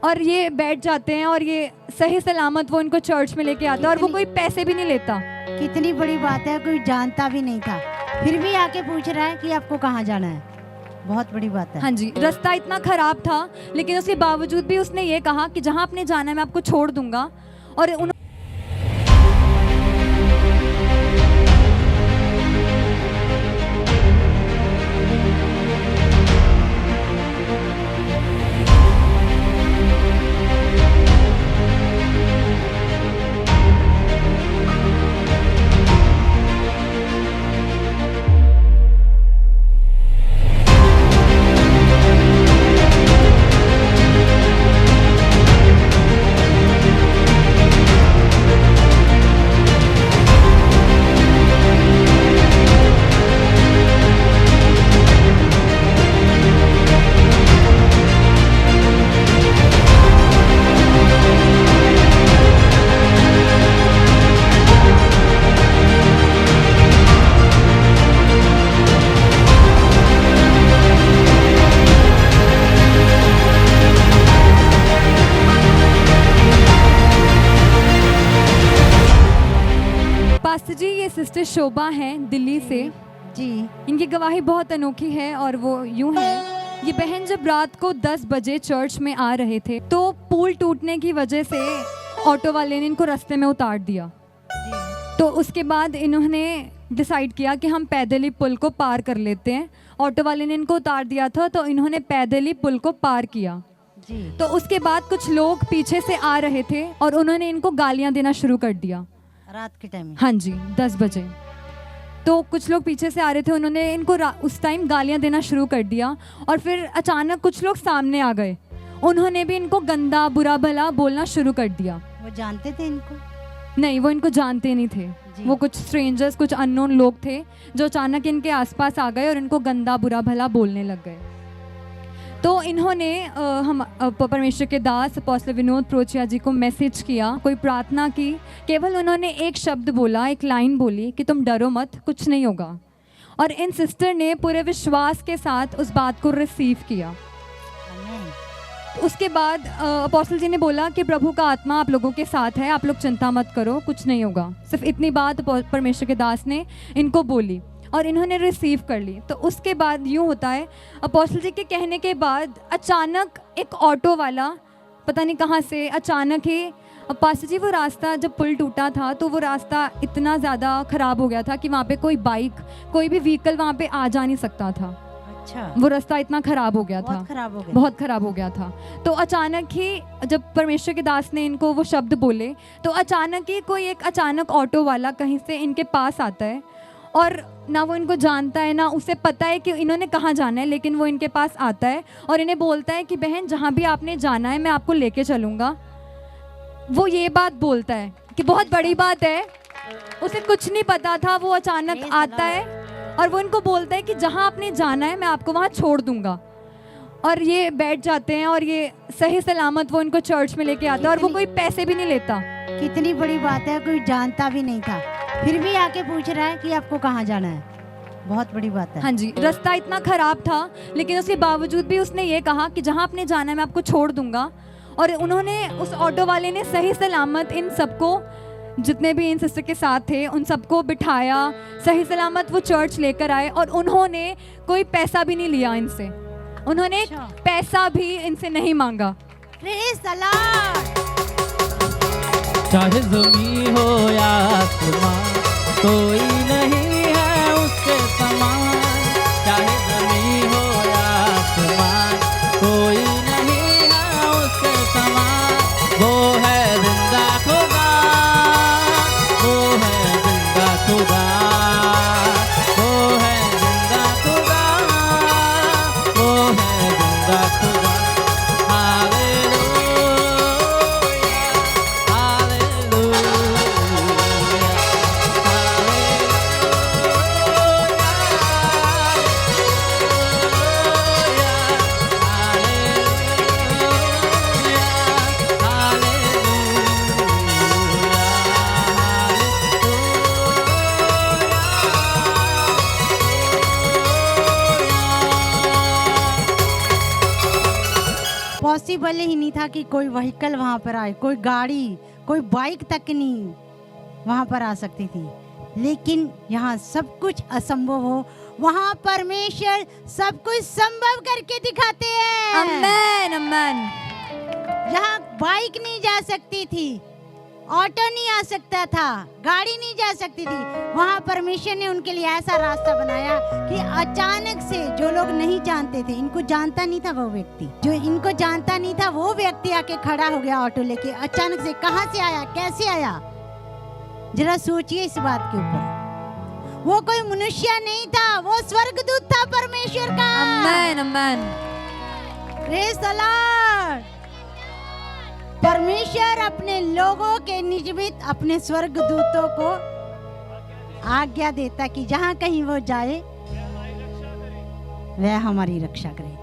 और ये बैठ जाते हैं और ये सही सलामत वो इनको चर्च में लेके आता है और वो कोई पैसे भी नहीं लेता। कितनी बड़ी बात है, कोई जानता भी नहीं था फिर भी आके पूछ रहा है कि आपको कहाँ जाना है। बहुत बड़ी बात है। हाँ जी, रास्ता इतना खराब था लेकिन उसके बावजूद भी उसने ये कहा कि जहाँ आपने जाना है मैं आपको छोड़ दूंगा। और पास्टर जी, ये सिस्टर शोभा हैं दिल्ली से जी। इनकी गवाही बहुत अनोखी है और वो यूं है, ये बहन जब रात को 10 बजे चर्च में आ रहे थे तो पुल टूटने की वजह से ऑटो वाले ने इनको रास्ते में उतार दिया। तो उसके बाद इन्होंने डिसाइड किया कि हम पैदल ही पुल को पार कर लेते हैं। ऑटो वाले ने इनको उतार दिया था तो इन्होंने पैदल ही पुल को पार किया जी। तो उसके बाद कुछ लोग पीछे से आ रहे थे और उन्होंने इनको गालियां देना शुरू कर दिया रात के टाइम में। हाँ जी, 10 बजे। तो कुछ लोग पीछे से आ रहे थे, उन्होंने इनको उस टाइम गालियां देना शुरू कर दिया और फिर अचानक कुछ लोग सामने आ गए, उन्होंने भी इनको गंदा बुरा भला बोलना शुरू कर दिया। वो जानते थे इनको? नहीं, वो इनको जानते नहीं थे। वो कुछ स्ट्रेंजर्स, कुछ अननोन लोग थे जो अचानक इनके आसपास आ गए और इनको गंदा बुरा भला बोलने लग गए। तो इन्होंने हम परमेश्वर के दास अपोस्टल विनोद प्रोचिया जी को मैसेज किया, कोई प्रार्थना की। केवल उन्होंने एक शब्द बोला, एक लाइन बोली कि तुम डरो मत, कुछ नहीं होगा। और इन सिस्टर ने पूरे विश्वास के साथ उस बात को रिसीव किया। उसके बाद अपोस्टल जी ने बोला कि प्रभु का आत्मा आप लोगों के साथ है, आप लोग चिंता मत करो, कुछ नहीं होगा। सिर्फ इतनी बात परमेश्वर के दास ने इनको बोली और इन्होंने रिसीव कर ली। तो उसके बाद यूँ होता है, अपोस्टल जी के कहने के बाद अचानक एक ऑटो वाला पता नहीं कहाँ से अचानक ही, पास्टर जी वो रास्ता जब पुल टूटा था तो वो रास्ता इतना ज़्यादा ख़राब हो गया था कि वहाँ पे कोई बाइक, कोई भी व्हीकल वहाँ पे आ जा नहीं सकता था। अच्छा। वो रास्ता इतना ख़राब हो गया था, बहुत ख़राब हो गया था। तो अचानक ही जब परमेश्वर के दास ने इनको वो शब्द बोले तो अचानक ही कोई एक अचानक ऑटो वाला कहीं से इनके पास आता है और ना वो इनको जानता है ना उसे पता है कि इन्होंने कहाँ जाना है, लेकिन वो इनके पास आता है और इन्हें बोलता है कि बहन जहाँ भी आपने जाना है मैं आपको लेके चलूँगा। वो ये बात बोलता है कि बहुत बड़ी बात है, उसे कुछ नहीं पता था। वो अचानक आता है और वो इनको बोलता है कि जहाँ आपने जाना है मैं आपको वहाँ छोड़ दूँगा। और ये बैठ जाते हैं और ये सही सलामत वो इनको चर्च में लेके आता है और वो कोई पैसे भी नहीं लेता। कितनी बड़ी बात है, कोई जानता भी नहीं था फिर भी आके पूछ रहा है कि आपको कहाँ जाना है। बहुत बड़ी बात है। हाँ जी, रास्ता इतना खराब था लेकिन उसके बावजूद भी उसने ये कहा कि जहाँ आपने जाना है मैं आपको छोड़ दूंगा। और उन्होंने, उस ऑटो वाले ने सही सलामत इन सबको, जितने भी इन सिस्टर के साथ थे उन सबको बिठाया, सही सलामत वो चर्च लेकर आए और उन्होंने कोई पैसा भी नहीं लिया इनसे, उन्होंने पैसा भी इनसे नहीं मांगा। Praise the Lord. चाहे ज़मीं हो या आसमान, कोई नहीं है उसके समान। चाहे ज़मीं हो या आसमान, कोई नहीं है उसके समान। वो है जिंदा खुदा, वो है जिंदा खुदा, वो है जिंदा खुदा, वो है जिंदा खुदा। हालेलुया, हालेलुया, पॉसिबल ही नहीं था कि कोई व्हीकल वहाँ पर आए, कोई गाड़ी, कोई बाइक तक नहीं वहाँ पर आ सकती थी। लेकिन यहाँ सब कुछ असंभव हो, वहाँ परमेश्वर सब कुछ संभव करके दिखाते हैं। आमेन आमेन। यहाँ बाइक नहीं जा सकती थी, ऑटो नहीं आ सकता था, गाड़ी नहीं जा सकती थी, वहाँ परमेश्वर ने उनके लिए ऐसा रास्ता बनाया कि अचानक से जो लोग नहीं जानते थे, इनको जानता नहीं था वो व्यक्ति, जो इनको जानता नहीं था वो व्यक्ति आके खड़ा हो गया ऑटो लेके। अचानक से कहाँ से आया, कैसे आया, जरा सोचिए इस बात के ऊपर। वो कोई मनुष्य नहीं था, वो स्वर्गदूत था परमेश्वर का। आमेन आमेन। Praise the Lord. परमेश्वर अपने लोगों के निमित्त अपने स्वर्गदूतों को आज्ञा देता कि जहाँ कहीं वो जाए वह हमारी रक्षा करे।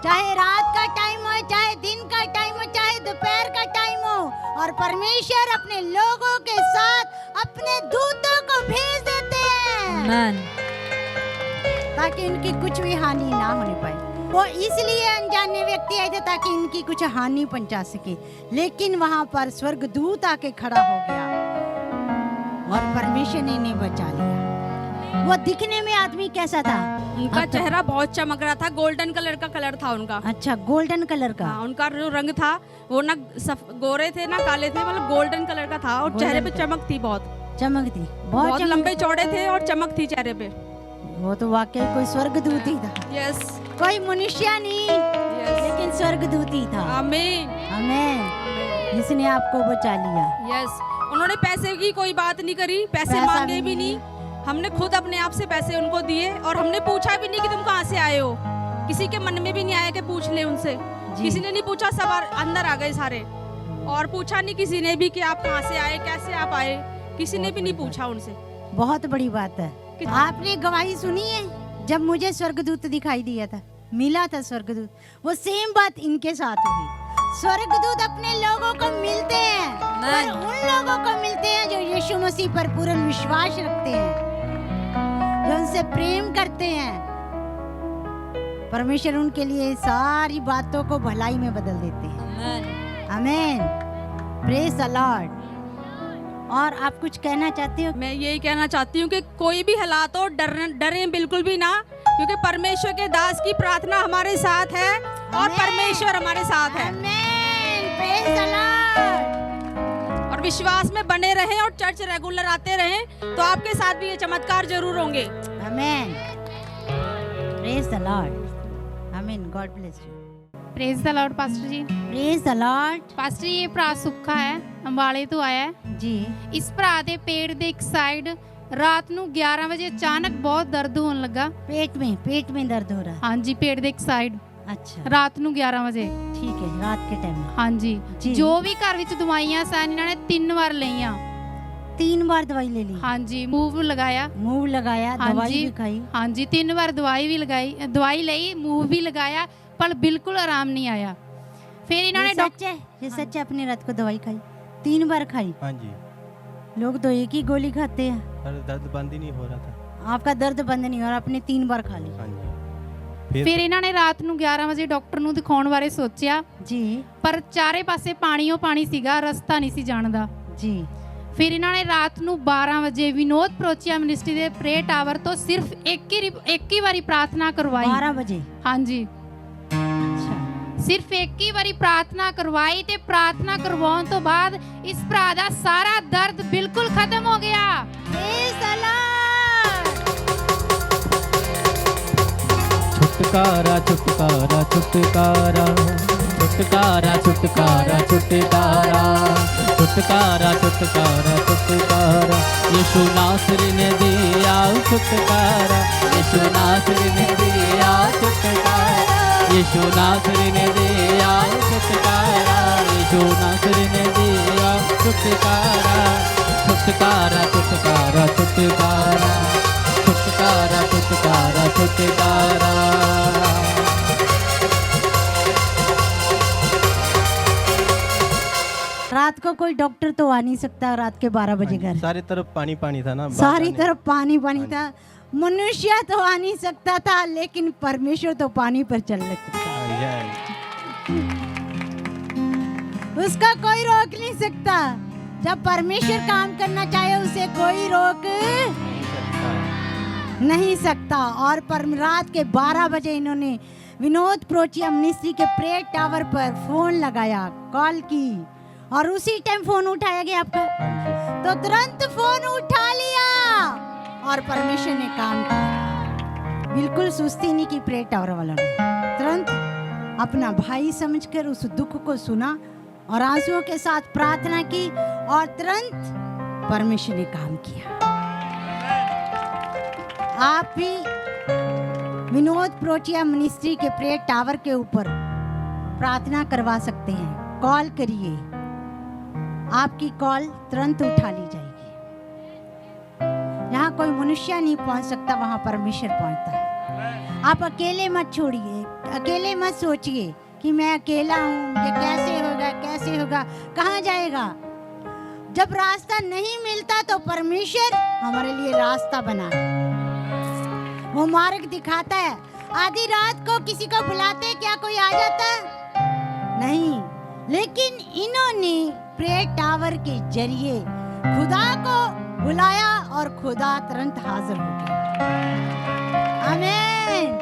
चाहे रात का टाइम हो, चाहे दिन का टाइम हो, चाहे दोपहर का टाइम हो, और परमेश्वर अपने लोगों के साथ अपने दूतों को भेज देते हैं आमेन। ताकि इनकी कुछ भी हानि ना होने पाए। वो इसलिए अनजाने व्यक्ति आए थे ताकि इनकी कुछ हानि पहुंचा सके, लेकिन वहां पर स्वर्गदूत आके खड़ा हो गया और परमेश्वर ने इन्हें बचा लिया। वो दिखने में आदमी कैसा था? उनका चेहरा बहुत चमक रहा था, गोल्डन कलर का कलर था उनका। अच्छा, गोल्डन कलर का। हाँ, उनका जो रंग था वो ना गोरे थे ना काले थे, मतलब गोल्डन कलर का था, और चेहरे पे चमक थी, बहुत चमक थी, बहुत लंबे चौड़े थे और चमक थी चेहरे पे। वो तो वाकई कोई स्वर्गदूत ही था। यस, कोई मनुष्य नहीं, लेकिन स्वर्गदूत ही था। आमीन आमीन। जिसने आपको बचा लिया। यस, उन्होंने पैसे की कोई बात नहीं करी, पैसे मांगे भी नहीं, हमने खुद अपने आप से पैसे उनको दिए, और हमने पूछा भी नहीं कि तुम कहाँ से आए हो। किसी के मन में भी नहीं आया कि पूछ ले उनसे, किसी ने नहीं पूछा, सब अंदर आ गए सारे, और पूछा नहीं किसी ने भी कि आप कहाँ से आए, कैसे आप आए, किसी ने भी नहीं पूछा उनसे। बहुत बड़ी बात है। आपने गवाही सुनी है? जब मुझे स्वर्गदूत दिखाई दिया था, मिला था स्वर्गदूत, वो सेम बात इनके साथ हुई। स्वर्गदूत अपने लोगों को मिलते हैं, पर उन लोगों को मिलते हैं जो यीशु मसीह पर पूर्ण विश्वास रखते हैं, जो उनसे प्रेम करते हैं। परमेश्वर उनके लिए सारी बातों को भलाई में बदल देते हैं। आमीन। Praise the Lord. और आप कुछ कहना चाहते हो? मैं यही कहना चाहती हूँ कि कोई भी हालात हो, डरें बिल्कुल भी ना, क्योंकि परमेश्वर के दास की प्रार्थना हमारे साथ है और परमेश्वर हमारे साथ है। आमीन। Praise the Lord. और विश्वास में बने रहें और चर्च रेगुलर आते रहें, तो आपके साथ भी ये चमत्कार जरूर होंगे। आमीन। Praise the Lord. आमीन। God bless you. Praise the Lord pastor ji. Praise the Lord. Pastor ji, ਇਹ ਭਰਾ ਸੁੱਖਾ ਹੈ, ਅੰਬਾਲੇ ਤੋਂ ਆਇਆ ਹੈ ਜੀ। ਇਸ ਭਰਾ ਦੇ ਪੇਟ ਦੇ ਇੱਕ ਸਾਈਡ ਰਾਤ ਨੂੰ 11 ਵਜੇ ਅਚਾਨਕ ਬਹੁਤ ਦਰਦ ਹੋਣ ਲੱਗਾ। पेट में दर्द हो रहा है। ਹਾਂਜੀ, ਪੇਟ ਦੇ ਇੱਕ ਸਾਈਡ अच्छा, ਰਾਤ ਨੂੰ 11 ਵਜੇ। ठीक है, रात के टाइम में। ਹਾਂਜੀ, ਜੀ। ਜੋ ਵੀ ਘਰ ਵਿੱਚ ਦਵਾਈਆਂ ਸਨ ਇਹਨਾਂ ਨੇ 3 ਵਾਰ ਲਈਆਂ। 3 बार दवाई ले ली। ਹਾਂਜੀ, ਮੂਵ ਲਗਾਇਆ। मूव लगाया, दवाई भी खाई। ਹਾਂਜੀ, 3 ਵਾਰ ਦਵਾਈ ਵੀ ਲਗਾਈ, ਦਵਾਈ ਲਈ, ਮੂਵ ਵੀ ਲਗਾਇਆ, पर बिल्कुल आराम नहीं आया। फिर इन्होंने ये सच है, ये सच है। अपनी रात को दवाई खाई, 3 बार खाई। हाँ जी, लोग तो एक ही गोली खाते हैं। पर दर्द बंद ही नहीं हो रहा था। आपका दर्द बंद नहीं हो रहा, आपने 3 बार खा ली। हाँ जी। फिर इन्होंने रात ਨੂੰ 11 ਵਜੇ ਡਾਕਟਰ ਨੂੰ ਦਿਖਾਉਣ ਬਾਰੇ ਸੋਚਿਆ जी ਪਰ ਚਾਰੇ ਪਾਸੇ ਪਾਣੀਓ ਪਾਣੀ ਸੀਗਾ, ਰਸਤਾ ਨਹੀਂ ਸੀ ਜਾਣ ਦਾ। जी। ਫਿਰ ਇਹਨਾਂ ਨੇ ਰਾਤ ਨੂੰ 12 ਵਜੇ ਵਿਨੋਦ ਪ੍ਰੋਚਿਆ ਮਿਨਿਸਟਰੀ ਦੇ ਪ੍ਰੇ ਟਾਵਰ ਤੋਂ ਸਿਰਫ ਇੱਕ ਹੀ ਵਾਰੀ ਪ੍ਰਾਰਥਨਾ ਕਰਵਾਈ। 12 बजे। ਹਾਂਜੀ, अच्छा, ਸਿਰਫ ਇੱਕ ਹੀ ਵਾਰੀ ਪ੍ਰਾਰਥਨਾ ਕਰਵਾਈ ਤੇ ਪ੍ਰਾਰਥਨਾ ਕਰਵਾਉਣ ਤੋਂ ਬਾਅਦ ਇਸ ਭਰਾ ਦਾ ਸਾਰਾ ਦਰਦ ਬਿਲਕੁਲ ਖਤਮ ਹੋ ਗਿਆ। Praise the Lord. छुटकारा छुटकारा छुटकारा छुटकारा छुटकारा छुटकारा छुटकारा छुटकारा छुटकारा यीशु नासरी ने दिया छुटकारा, यीशु नासरी ने दिया छुटकारा, यीशु नासरी ने दिया छुटकारा, यीशु नासरी ने दिया छुटकारा, छुटकारा छुटकारा छुटकारा छुटकारा छुटकारा छुटकारा। रात को कोई डॉक्टर तो आ नहीं सकता रात के 12 बजे घर। सारी तरफ पानी पानी था ना, सारी तरफ पानी पानी था। मनुष्य तो आ नहीं सकता था, लेकिन परमेश्वर तो पानी पर चल सकता था। उसका कोई रोक नहीं सकता। जब परमेश्वर काम करना चाहे उसे कोई रोक नहीं सकता। और पर रात के 12 बजे इन्होंने विनोद प्रोचिया मिनिस्ट्री के प्रेयर टावर पर फोन लगाया, कॉल की, और उसी टाइम फोन उठाया गया आपका, तो तुरंत फोन उठा लिया और परमेश्वर ने काम किया। बिल्कुल सुस्ती नहीं की प्रेयर टावर वालों ने, तुरंत अपना भाई समझकर उस दुख को सुना और आंसुओं के साथ प्रार्थना की और तुरंत परमेश्वर ने काम किया। आप भी विनोद प्रोचिया मिनिस्ट्री के प्रेयर टावर के ऊपर प्रार्थना करवा सकते हैं। कॉल करिए, आपकी कॉल तुरंत उठा ली जाएगी। जहाँ कोई मनुष्य नहीं पहुंच सकता वहां परमेश्वर पहुंचता है। आप अकेले मत छोड़िए, अकेले मत सोचिए कि मैं अकेला हूँ, ये कैसे होगा, कहाँ जाएगा। जब रास्ता नहीं मिलता तो परमेश्वर हमारे लिए रास्ता बना, वो मार्ग दिखाता है। आधी रात को किसी को बुलाते क्या कोई आ जाता? नहीं, लेकिन इन्होंने प्रेयर टावर के जरिए खुदा को बुलाया और खुदा तुरंत हाजिर हो गया। आमीन,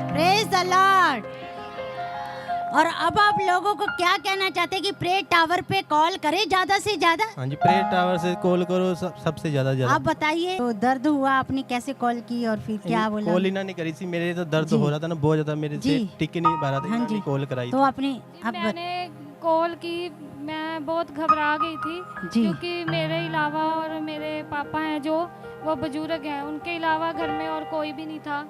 प्रेज द लॉर्ड। और अब आप लोगों को क्या कहना चाहते हैं कि प्रेयर टावर पे कॉल करें ज्यादा से ज्यादा? हाँ जी, प्रेयर टावर से कॉल करो, सबसे ज्यादा। आप बताइए, तो दर्द हुआ, आपने कैसे कॉल की और फिर क्या बोला? कॉल ही ना नहीं करी थी, मेरे तो दर्द हो रहा था ना बहुत ज्यादा, मेरे से टिक नहीं पा रहा था। हाँ जी, कॉल कराई तो आपने मैंने कॉल की, मैं बहुत घबरा गई थी क्योंकि मेरे अलावा और मेरे पापा हैं जो वो बुजुर्ग हैं, उनके अलावा घर में और कोई भी नहीं था।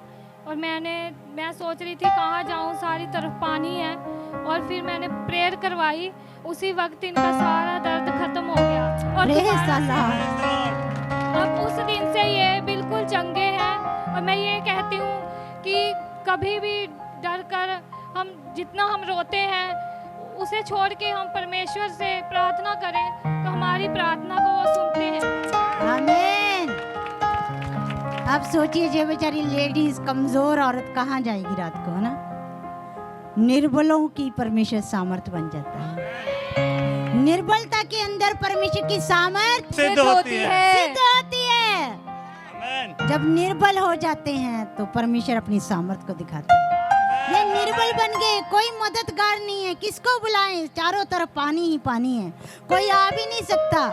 और मैं सोच रही थी कहाँ जाऊँ, सारी तरफ पानी है। और फिर मैंने प्रेयर करवाई, उसी वक्त इनका सारा दर्द खत्म हो गया। और अब उस दिन से ये बिल्कुल चंगे हैं। और मैं ये कहती हूँ कि कभी भी डर कर जितना हम रोते हैं उसे छोड़ के हम परमेश्वर से प्रार्थना करें तो हमारी प्रार्थना को वो सुनते हैं। आमीन। अब सोचिए, जो बेचारी लेडीज, कमजोर औरत कहाँ जाएगी रात को, है ना? निर्बलों की परमेश्वर सामर्थ बन जाता है। निर्बलता के अंदर परमेश्वर की सामर्थ सिद्ध होती है। जब निर्बल हो जाते हैं तो परमेश्वर अपनी सामर्थ को दिखाता है। ये निर्बल बन गए, कोई मददगार नहीं है, किसको बुलाएं? चारों तरफ पानी ही पानी है, कोई आ भी नहीं सकता।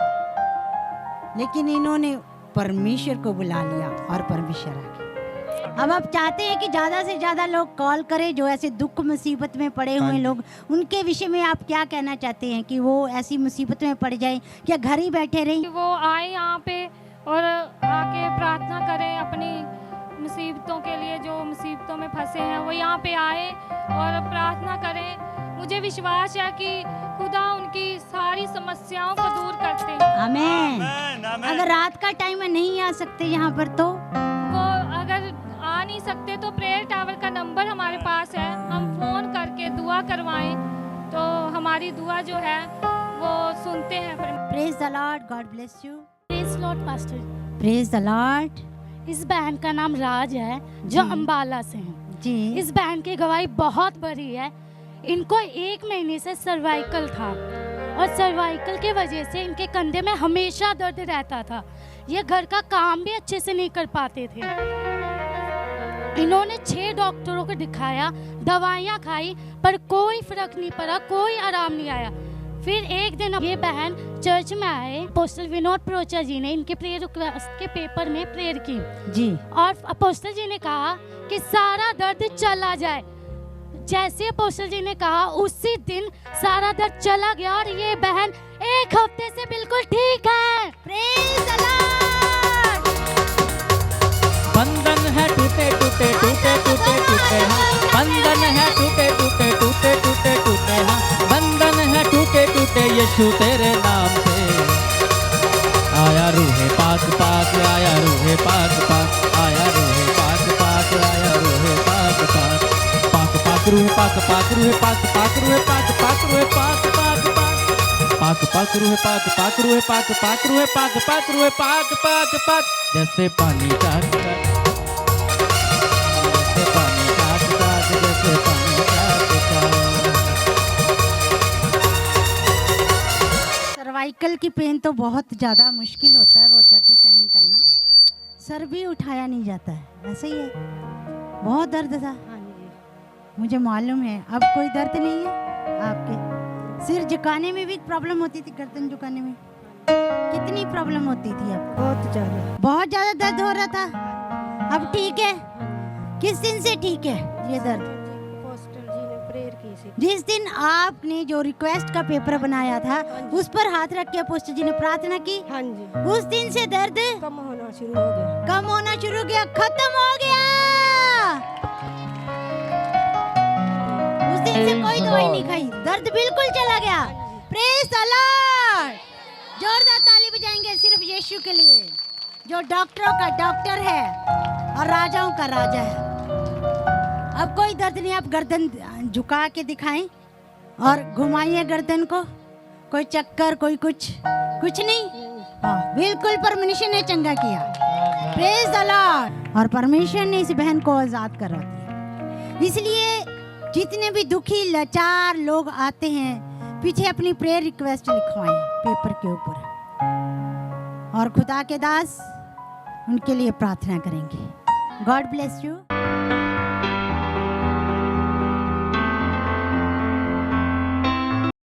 लेकिन इन्होंने परमेश्वर को बुला लिया और परमेश्वर आ गया। अब आप चाहते हैं कि ज्यादा से ज्यादा लोग कॉल करें जो ऐसे दुख मुसीबत में पड़े हुए लोग, उनके विषय में आप क्या कहना चाहते हैं कि वो ऐसी मुसीबत में पड़ जाए, क्या घर ही बैठे रहें? वो आए यहाँ पे और आके प्रार्थना करें अपनी मुसीबतों के लिए, जो मुसीबतों में फंसे हैं वो यहाँ पे आए और प्रार्थना करें। मुझे विश्वास है कि खुदा उनकी सारी समस्याओं को दूर करते हैं। आमीन। अगर रात का टाइम में नहीं आ सकते यहाँ पर, तो वो अगर आ नहीं सकते तो प्रेयर टावर का नंबर हमारे पास है, हम फोन करके दुआ करवाएं तो हमारी दुआ जो है वो सुनते हैं। Praise the Lord, God bless you. Praise Lord pastor. Praise the Lord. इस बहन का नाम राज है जो अंबाला से है जी। इस बहन की गवाही बहुत बड़ी है। इनको 1 महीने से सर्वाइकल था और सर्वाइकल के वजह से इनके कंधे में हमेशा दर्द रहता था। ये घर का काम भी अच्छे से नहीं कर पाते थे। इन्होंने 6 डॉक्टरों को दिखाया, दवाइयाँ खाई, पर कोई फर्क नहीं पड़ा, कोई आराम नहीं आया। फिर एक दिन ये बहन चर्च में आए, अपोस्टल विनोद प्रोचिया जी ने इनके प्रेयर रिक्वेस्ट के पेपर में प्रेयर की जी, और अपोस्टल जी ने कहा कि सारा दर्द चला जाए। जैसे अपोस्टल जी ने कहा उसी दिन सारा दर्द चला गया और ये बहन 1 हफ्ते से बिल्कुल ठीक है। Praise the Lord. बंधन है टूटे टूटे टूटे टूटे टूटे हाँ, बंधन है टूटे टूटे टूटे टूटे टूटे हाँ, बंधन है टूटे टूटे यीशु तेरे नाम से। आया रूहे पाक पाक, आया रूहे पाक पाक, आया रूहे पाक पाक, आया रूहे पाक पाक, पाक पाक रूहे पाक पाक, रूहे पाक पाक, रूहे पाक पाक, रूहे पाक पाक पाक, पाक पाक रूहे पाक पाक, रूहे पाक पाक, रूहे पाक पाक, रूहे पाक पाक पाक, जैसे पानी का जैसे पानी का सर्वाइकल की पेन तो बहुत ज़्यादा मुश्किल होता है, वो दर्द सहन करना। सर भी उठाया नहीं जाता है, ऐसे ही है। बहुत दर्द था। हाँ जी, मुझे मालूम है। अब कोई दर्द नहीं है आपके? सिर झुकाने में भी प्रॉब्लम होती थी, गर्दन झुकाने में कितनी प्रॉब्लम होती थी आपको? बहुत ज़्यादा दर्द हो रहा था। अब ठीक है? किस दिन से ठीक है ये दर्द? जिस दिन आपने जो रिक्वेस्ट का पेपर बनाया था उस पर हाथ रख के अपोस्टल जी ने प्रार्थना की, हाँ जी, उस दिन से दर्द कम होना शुरू हो गया। कम होना शुरू हो गया, खत्म हो गया। उस दिन से कोई दवाई नहीं खाई, दर्द बिल्कुल चला गया। Praise the Lord. जोरदार ताली बजाएंगे सिर्फ यीशु के लिए, जो डॉक्टरों का डॉक्टर है और राजाओं का राजा है। अब कोई दर्द नहीं। आप गर्दन झुका के दिखाएं और घुमाइए गर्दन को। कोई चक्कर, कोई कुछ नहीं। हाँ, बिल्कुल परमेश्वर ने चंगा किया। Praise the Lord. और परमेश्वर ने इस बहन को आजाद करा दिया। इसलिए जितने भी दुखी लाचार लोग आते हैं, पीछे अपनी प्रेयर रिक्वेस्ट लिखवाएं पेपर के ऊपर, और खुदा के दास उनके लिए प्रार्थना करेंगे। God bless you.